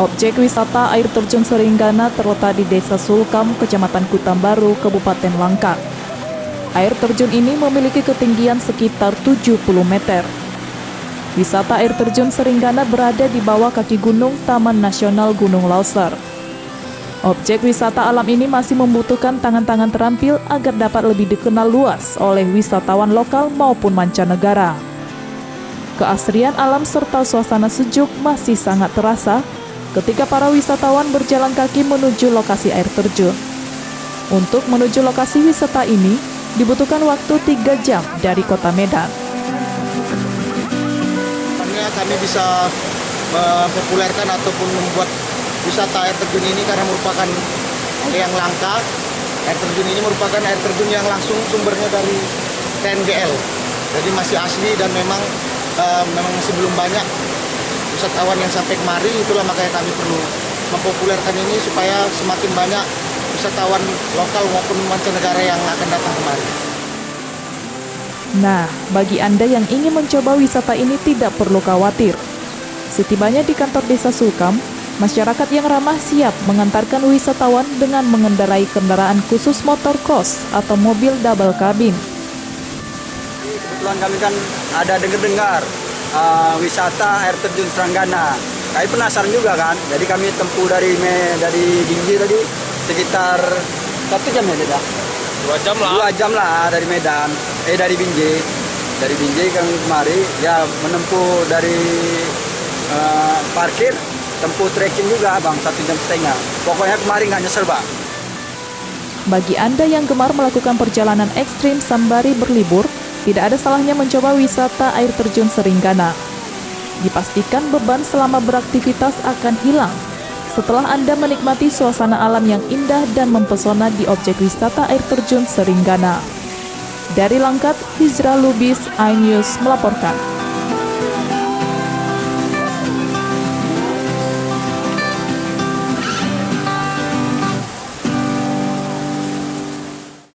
Objek wisata air terjun Seringgana terletak di Desa Sulkam, Kecamatan Kutambaru, Kabupaten Langkat. Air terjun ini memiliki ketinggian sekitar 70 meter. Wisata air terjun Seringgana berada di bawah kaki gunung Taman Nasional Gunung Lauser. Objek wisata alam ini masih membutuhkan tangan-tangan terampil agar dapat lebih dikenal luas oleh wisatawan lokal maupun mancanegara. Keasrian alam serta suasana sejuk masih sangat terasa ketika para wisatawan berjalan kaki menuju lokasi air terjun. Untuk menuju lokasi wisata ini, dibutuhkan waktu 3 jam dari kota Medan. Kami bisa mempopulerkan ataupun membuat wisata air terjun ini karena merupakan yang langka. Air terjun ini merupakan air terjun yang langsung sumbernya dari TNGL. Jadi masih asli dan memang masih belum banyak wisatawan yang sampai kemari. Itulah makanya kami perlu mempopulerkan ini supaya semakin banyak wisatawan lokal maupun mancanegara yang akan datang kemari. Nah, bagi Anda yang ingin mencoba wisata ini tidak perlu khawatir. Setibanya di kantor Desa Sulkam, masyarakat yang ramah siap mengantarkan wisatawan dengan mengendarai kendaraan khusus motor cross atau mobil double cabin. Kebetulan kami kan ada dengar wisata air terjun Seringgana. Kami penasaran juga kan, jadi kami tempuh dari Binjai tadi sekitar 1 jam ya tidak? 2 jam lah. 2 jam lah dari Medan, dari Binjai. Dari Binjai kami kemari, ya menempuh dari parkir, tempuh trekking juga bang, 1,5 jam. Pokoknya kemarin nggak nyesel bang. Bagi Anda yang gemar melakukan perjalanan ekstrim sembari berlibur, tidak ada salahnya mencoba wisata air terjun Seringgana. Dipastikan beban selama beraktivitas akan hilang setelah Anda menikmati suasana alam yang indah dan mempesona di objek wisata air terjun Seringgana. Dari Langkat, Hijrah Lubis, iNews melaporkan.